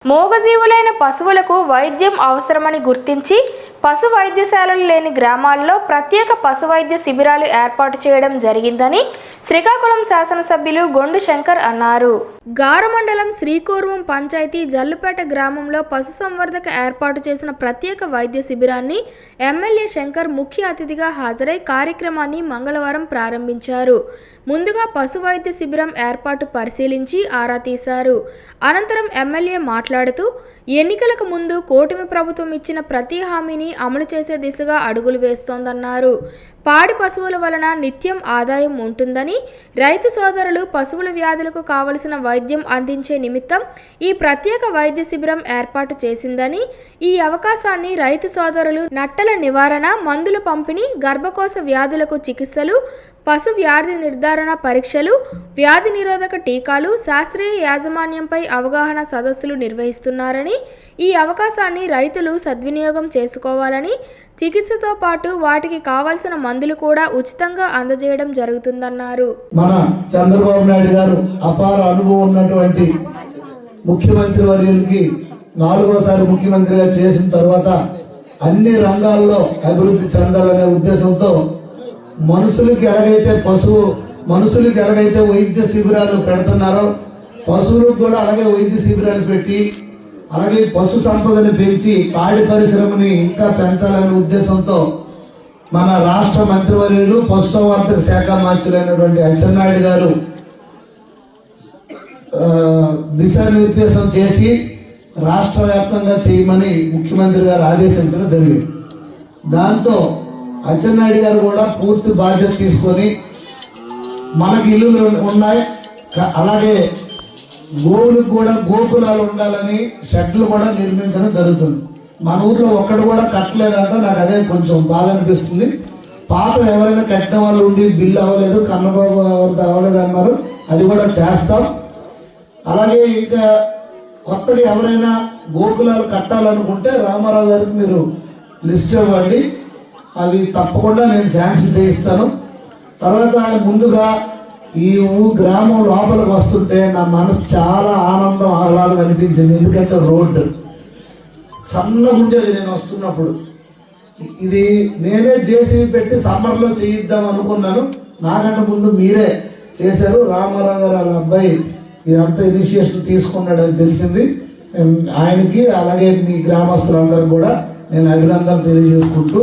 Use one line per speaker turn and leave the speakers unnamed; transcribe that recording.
మూగజీవులైన పశువులకు వైద్యం అవసరమని గుర్తించి పశు వైద్యశాలలు లేని గ్రామాల్లో ప్రత్యేక పశు వైద్య శిబిరాలు ఏర్పాటు చేయడం జరిగిందని శ్రీకాకుళం శాసనసభ్యులు గొండు శంకర్ అన్నారు. గారమండలం శ్రీకూర్వం పంచాయతీ జల్లుపేట గ్రామంలో పశుసంవర్ధక ఏర్పాటు చేసిన ప్రత్యేక వైద్య శిబిరాన్ని ఎమ్మెల్యే శంకర్ ముఖ్య అతిథిగా హాజరై కార్యక్రమాన్ని మంగళవారం ప్రారంభించారు. ముందుగా పశు వైద్య శిబిరం ఏర్పాటు పరిశీలించి ఆరా తీశారు. అనంతరం ఎమ్మెల్యే మాట్లాడుతూ ఎన్నికలకు ముందు కూటమి ప్రభుత్వం ఇచ్చిన ప్రతి హామీని అమలు చేసే దిశగా అడుగులు వేస్తోందన్నారు. పాడి పశువుల వలన నిత్యం ఆదాయం ఉంటుందని, రైతు సోదరులు పశువుల వ్యాధులకు కావలసిన వైద్యం అందించే నిమిత్తం ఈ ప్రత్యేక వైద్య శిబిరం ఏర్పాటు చేసిందని, ఈ అవకాశాన్ని రైతు సోదరులు నట్టల నివారణ, మందుల పంపిణీ, గర్భకోశ వ్యాధులకు చికిత్సలు, పశు వ్యాధి నిర్ధారణ పరీక్షలు, వ్యాధి నిరోధక టీకాలు, శాస్త్రీయ యాజమాన్యంపై అవగాహన సదస్సులు నిర్వహిస్తున్నారని, ఈ అవకాశాన్ని రైతులు సద్వినియోగం చేసుకోవాలని, చికిత్సతో పాటు వాటికి కావాల్సిన మందులు కూడా ఉచితంగా అందజేయడం జరుగుతుందన్నారు.
మన చంద్రబాబు నాయుడు గారు అపార అనుభవం ఉన్నటువంటి ముఖ్యమంత్రి వర్యులకి 4వసారి ముఖ్యమంత్రిగా చేసిన తర్వాత అన్ని రంగాల్లో అభివృద్ధి చెందాలనే ఉద్దేశంతో మనుషులకి ఎలాగైతే వైద్య శిబిరాలు పెడుతున్నారో పశువులకు కూడా అలాగే వైద్య శిబిరాలు పెట్టి అలాగే పశు సంపదను పెంచి పాడి పరిశ్రమని ఇంకా పెంచాలనే ఉద్దేశంతో మన రాష్ట్ర మంత్రివర్యులు పశుసంవర్ధక శాఖ మంత్రులైనటువంటి అచ్చెన్నాయుడు గారు దిశానిర్దేశం చేసి రాష్ట్ర వ్యాప్తంగా చేయమని ముఖ్యమంత్రి గారు ఆదేశించడం జరిగింది. దాంతో అచ్చెన్నాయుడు గారు కూడా పూర్తి బాధ్యత తీసుకొని మనకి ఇల్లులు ఉన్నాయి, అలాగే గోవులకు కూడా గోకులాలు ఉండాలని షెడ్లు కూడా నిర్మించడం జరుగుతుంది. మన ఊర్లో ఒక్కడు కూడా కట్టలేదంటే నాకు అదే కొంచెం బాధ అనిపిస్తుంది. పాత ఎవరైనా కట్టిన వాళ్ళు ఉండి బిల్లు అవ్వలేదు, కన్నబాబు అవ్వలేదు అన్నారు, అది కూడా చేస్తాం. అలాగే ఇంకా కొత్తగా ఎవరైనా గోకులాలు కట్టాలనుకుంటే రామారావు గారికి మీరు లిస్ట్ ఇవ్వండి, అవి తప్పకుండా నేను శాంక్షన్ చేయిస్తాను. తర్వాత ముందుగా ఈ గ్రామం లోపలికి వస్తుంటే నా మనసు చాలా ఆనందం ఆహ్లాదం అనిపించింది. ఎందుకంటే రోడ్డు సన్నగా ఉండేది నేను వస్తున్నప్పుడు. ఇది నేనే జేసీబీ పెట్టి సమ్మర్లో చేయిద్దాం అనుకున్నాను, నాకంటే ముందు మీరే చేశారు. రామారావు గారు వాళ్ళ అబ్బాయి ఇదంతా ఇనిషియేషన్ తీసుకున్నాడని తెలిసింది. ఆయనకి అలాగే మీ గ్రామస్తులందరూ కూడా నేను అభినందనలు తెలియజేసుకుంటూ